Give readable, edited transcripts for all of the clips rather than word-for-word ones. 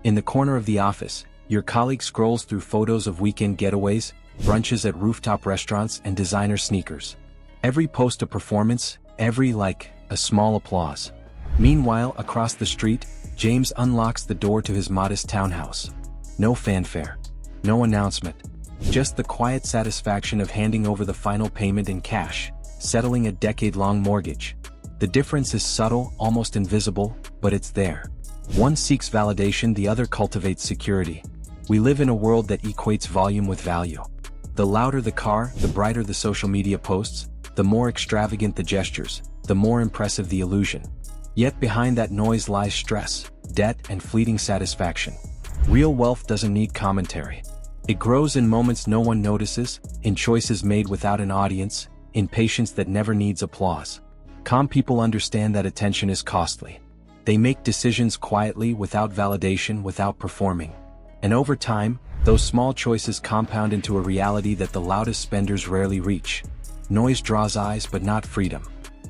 In the corner of the office, your colleague scrolls through photos of weekend getaways, brunches at rooftop restaurants, and designer sneakers. Every post a performance, every like, a small applause. Meanwhile, across the street, James unlocks the door to his modest townhouse. No fanfare. No announcement. Just the quiet satisfaction of handing over the final payment in cash, settling a decade-long mortgage. The difference is subtle, almost invisible, but it's there. One seeks validation, the other cultivates security. We live in a world that equates volume with value. The louder the car, the brighter the social media posts, the more extravagant the gestures, the more impressive the illusion. Yet behind that noise lies stress, debt, and fleeting satisfaction. Real wealth doesn't need commentary. It grows in moments no one notices, in choices made without an audience, in patience that never needs applause. Calm people understand that attention is costly. They make decisions quietly, without validation, without performing. And over time, those small choices compound into a reality that the loudest spenders rarely reach. Noise draws eyes but not freedom.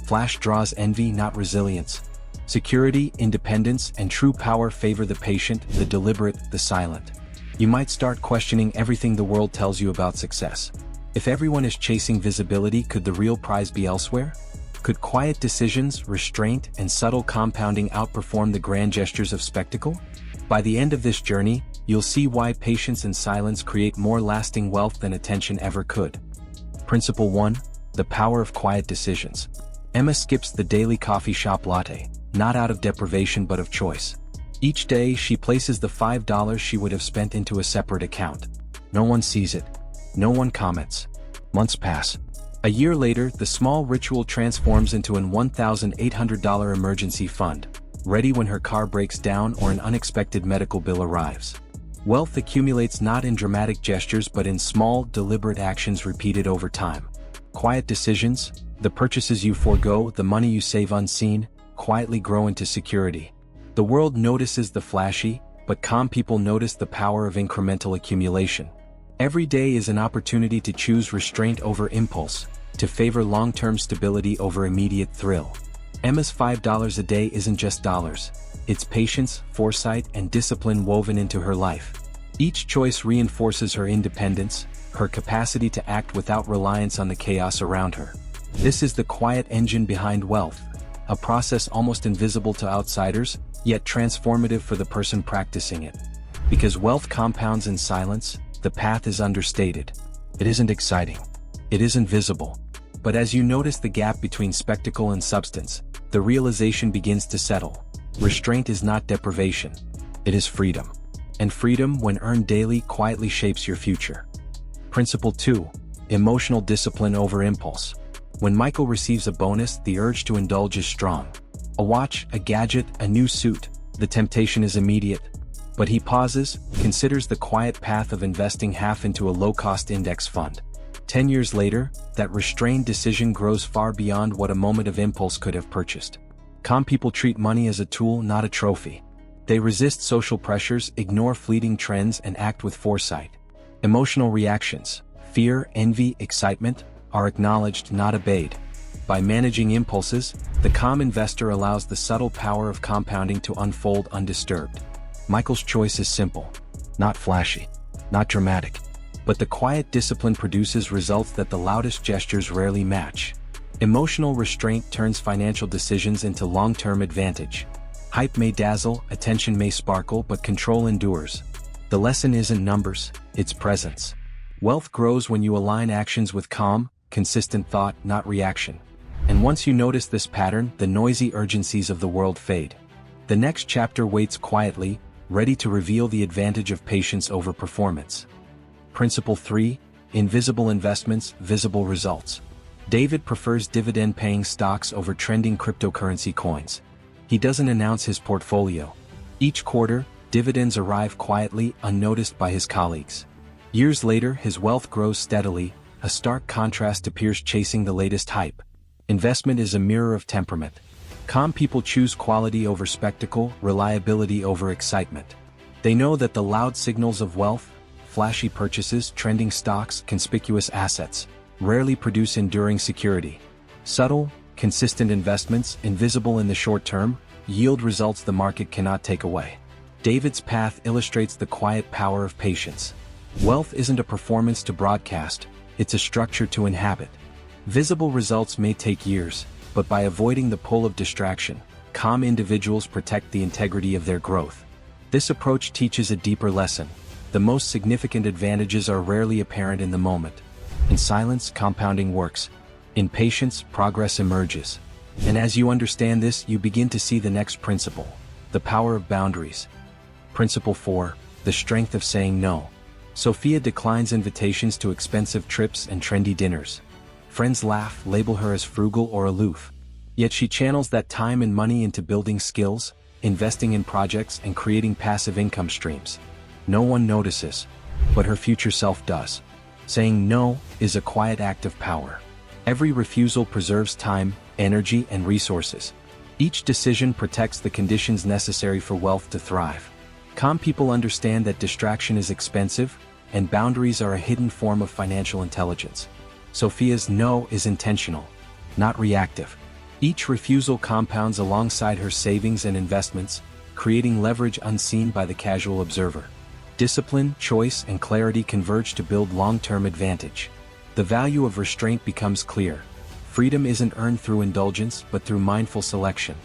Flash draws envy, not resilience. Security, independence, and true power favor the patient, the deliberate, the silent. You might start questioning everything the world tells you about success. If everyone is chasing visibility, could the real prize be elsewhere? Could quiet decisions, restraint, and subtle compounding outperform the grand gestures of spectacle? By the end of this journey, you'll see why patience and silence create more lasting wealth than attention ever could. Principle 1. The power of quiet decisions. Emma skips the daily coffee shop latte, not out of deprivation but of choice. Each day, she places the $5 she would have spent into a separate account. No one sees it. No one comments. Months pass. A year later, the small ritual transforms into an $1,800 emergency fund, ready when her car breaks down or an unexpected medical bill arrives. Wealth accumulates not in dramatic gestures but in small, deliberate actions repeated over time. Quiet decisions, the purchases you forego, the money you save unseen, quietly grow into security. The world notices the flashy, but calm people notice the power of incremental accumulation. Every day is an opportunity to choose restraint over impulse, to favor long-term stability over immediate thrill. Emma's $5 a day isn't just dollars. It's patience, foresight, and discipline woven into her life. Each choice reinforces her independence, her capacity to act without reliance on the chaos around her. This is the quiet engine behind wealth, a process almost invisible to outsiders, yet transformative for the person practicing it. Because wealth compounds in silence, the path is understated. It isn't exciting. It isn't visible. But as you notice the gap between spectacle and substance, the realization begins to settle. Restraint is not deprivation. It is freedom. And freedom, when earned daily, quietly shapes your future. Principle 2. Emotional discipline over impulse. When Michael receives a bonus, the urge to indulge is strong. A watch, a gadget, a new suit, the temptation is immediate. But he pauses, considers the quiet path of investing half into a low-cost index fund. 10 years later, that restrained decision grows far beyond what a moment of impulse could have purchased. Calm people treat money as a tool, not a trophy. They resist social pressures, ignore fleeting trends, and act with foresight. Emotional reactions, fear, envy, excitement, are acknowledged, not obeyed. By managing impulses, the calm investor allows the subtle power of compounding to unfold undisturbed. Michael's choice is simple, not flashy, not dramatic. But the quiet discipline produces results that the loudest gestures rarely match. Emotional restraint turns financial decisions into long-term advantage. Hype may dazzle, attention may sparkle, but control endures. The lesson isn't numbers, it's presence. Wealth grows when you align actions with calm, consistent thought, not reaction. And once you notice this pattern, the noisy urgencies of the world fade. The next chapter waits quietly, ready to reveal the advantage of patience over performance. Principle 3. Invisible investments, visible results. David prefers dividend-paying stocks over trending cryptocurrency coins. He doesn't announce his portfolio. Each quarter, dividends arrive quietly, unnoticed by his colleagues. Years later, his wealth grows steadily, a stark contrast appears chasing the latest hype. Investment is a mirror of temperament. Calm people choose quality over spectacle, reliability over excitement. They know that the loud signals of wealth, flashy purchases, trending stocks, conspicuous assets, rarely produce enduring security. Subtle, consistent investments, invisible in the short term, yield results the market cannot take away. David's path illustrates the quiet power of patience. Wealth isn't a performance to broadcast, it's a structure to inhabit. Visible results may take years, but by avoiding the pull of distraction, calm individuals protect the integrity of their growth. This approach teaches a deeper lesson. The most significant advantages are rarely apparent in the moment. In silence, compounding works. In patience, progress emerges. And as you understand this, you begin to see the next principle: the power of boundaries. Principle 4, the strength of saying no. Sophia declines invitations to expensive trips and trendy dinners. Friends laugh, label her as frugal or aloof. Yet she channels that time and money into building skills, investing in projects, and creating passive income streams. No one notices, but her future self does. Saying no is a quiet act of power. Every refusal preserves time, energy, and resources. Each decision protects the conditions necessary for wealth to thrive. Calm people understand that distraction is expensive, and boundaries are a hidden form of financial intelligence. Sophia's no is intentional, not reactive. Each refusal compounds alongside her savings and investments, creating leverage unseen by the casual observer. Discipline, choice, and clarity converge to build long-term advantage. The value of restraint becomes clear. Freedom isn't earned through indulgence, but through mindful selection.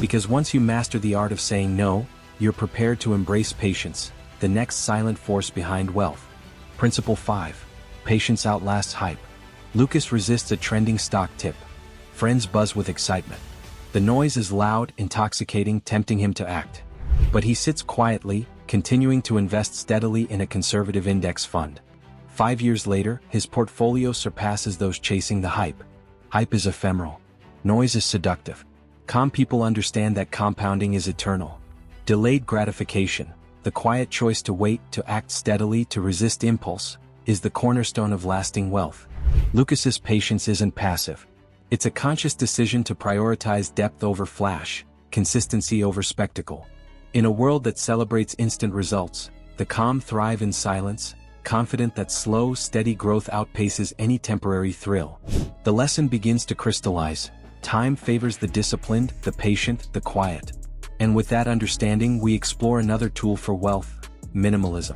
Because once you master the art of saying no, you're prepared to embrace patience, the next silent force behind wealth. Principle 5. Patience outlasts hype. Lucas resists a trending stock tip. Friends buzz with excitement. The noise is loud, intoxicating, tempting him to act. But he sits quietly, continuing to invest steadily in a conservative index fund. 5 years later, his portfolio surpasses those chasing the hype. Hype is ephemeral. Noise is seductive. Calm people understand that compounding is eternal. Delayed gratification, the quiet choice to wait, to act steadily, to resist impulse, is the cornerstone of lasting wealth. Lucas's patience isn't passive. It's a conscious decision to prioritize depth over flash, consistency over spectacle. In a world that celebrates instant results, the calm thrive in silence, confident that slow, steady growth outpaces any temporary thrill. The lesson begins to crystallize. Time favors the disciplined, the patient, the quiet. And with that understanding, we explore another tool for wealth: minimalism.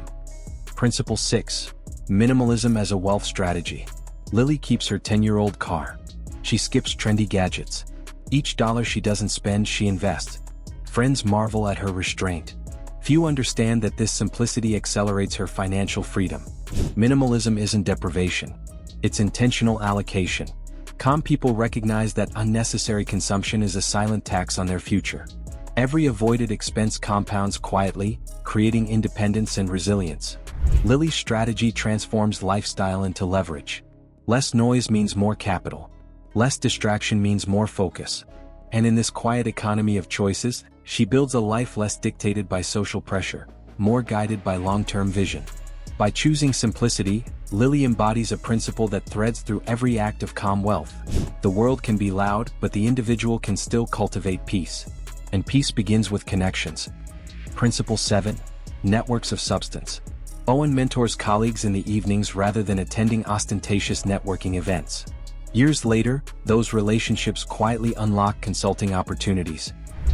Principle 6. Minimalism as a wealth strategy. Lily keeps her 10-year-old car. She skips trendy gadgets. Each dollar she doesn't spend, she invests. Friends marvel at her restraint. Few understand that this simplicity accelerates her financial freedom. Minimalism isn't deprivation. It's intentional allocation. Calm people recognize that unnecessary consumption is a silent tax on their future. Every avoided expense compounds quietly, creating independence and resilience. Lily's strategy transforms lifestyle into leverage. Less noise means more capital. Less distraction means more focus. And in this quiet economy of choices, she builds a life less dictated by social pressure, more guided by long-term vision. By choosing simplicity, Lily embodies a principle that threads through every act of calm wealth. The world can be loud, but the individual can still cultivate peace. And peace begins with connections. Principle 7. Networks of substance. Owen mentors colleagues in the evenings rather than attending ostentatious networking events. Years later, those relationships quietly unlock consulting opportunities.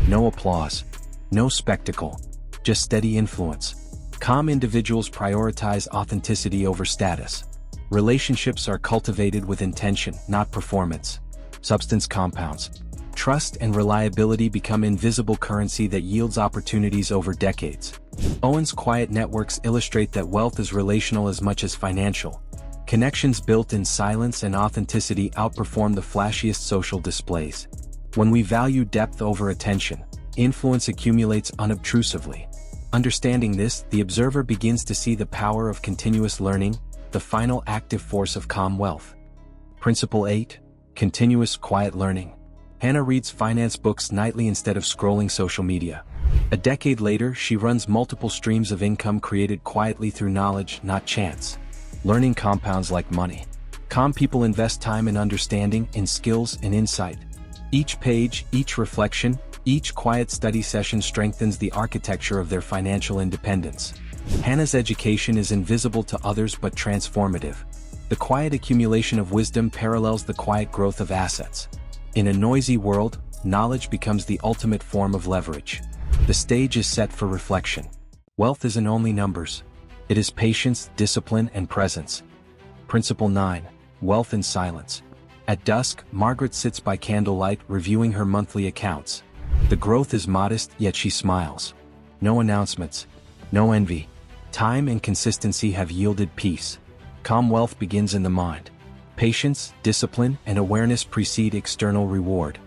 No applause. No spectacle. Just steady influence. Calm individuals prioritize authenticity over status. Relationships are cultivated with intention, not performance. Substance compounds. Trust and reliability become invisible currency that yields opportunities over decades. Owen's quiet networks illustrate that wealth is relational as much as financial. Connections built in silence and authenticity outperform the flashiest social displays. When we value depth over attention, influence accumulates unobtrusively. Understanding this, the observer begins to see the power of continuous learning, the final active force of calm wealth. Principle 8. Continuous quiet learning. Hannah reads finance books nightly instead of scrolling social media. A decade later, she runs multiple streams of income created quietly through knowledge, not chance. Learning compounds like money. Calm people invest time in understanding, in skills, and insight. Each page, each reflection, each quiet study session strengthens the architecture of their financial independence. Hannah's education is invisible to others but transformative. The quiet accumulation of wisdom parallels the quiet growth of assets. In a noisy world, knowledge becomes the ultimate form of leverage. The stage is set for reflection. Wealth isn't only numbers. It is patience, discipline, and presence. Principle 9. Wealth in silence. At dusk, Margaret sits by candlelight reviewing her monthly accounts. The growth is modest, yet she smiles. No announcements. No envy. Time and consistency have yielded peace. Calm wealth begins in the mind. Patience, discipline, and awareness precede external reward.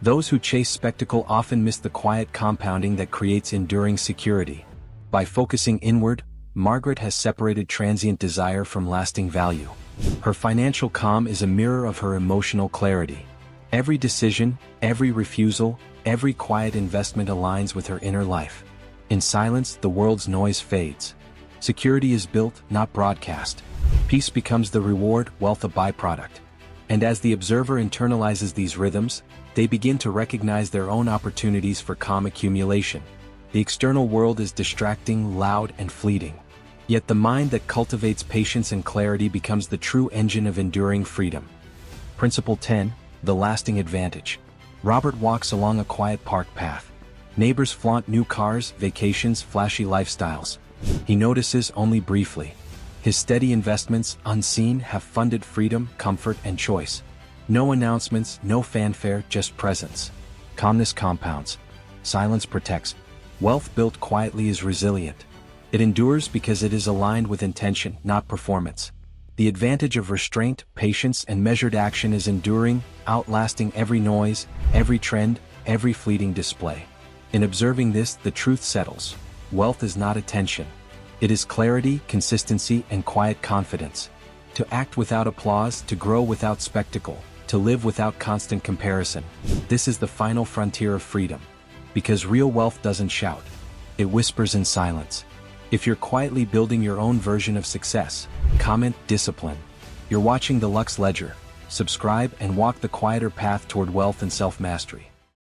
Those who chase spectacle often miss the quiet compounding that creates enduring security. By focusing inward, Margaret has separated transient desire from lasting value. Her financial calm is a mirror of her emotional clarity. Every decision, every refusal, every quiet investment aligns with her inner life. In silence, the world's noise fades. Security is built, not broadcast. Peace becomes the reward, wealth a byproduct. And as the observer internalizes these rhythms, they begin to recognize their own opportunities for calm accumulation. The external world is distracting, loud, and fleeting. Yet the mind that cultivates patience and clarity becomes the true engine of enduring freedom. Principle 10. The lasting advantage. Robert walks along a quiet park path. Neighbors flaunt new cars, vacations, flashy lifestyles. He notices only briefly. His steady investments, unseen, have funded freedom, comfort, and choice. No announcements, no fanfare, just presence. Calmness compounds. Silence protects. Wealth built quietly is resilient. It endures because it is aligned with intention, not performance. The advantage of restraint, patience, and measured action is enduring, outlasting every noise, every trend, every fleeting display. In observing this, the truth settles. Wealth is not attention. It is clarity, consistency, and quiet confidence. To act without applause, to grow without spectacle, to live without constant comparison. This is the final frontier of freedom. Because real wealth doesn't shout. It whispers in silence. If you're quietly building your own version of success, comment discipline. You're watching the Lux Ledger. Subscribe and walk the quieter path toward wealth and self-mastery.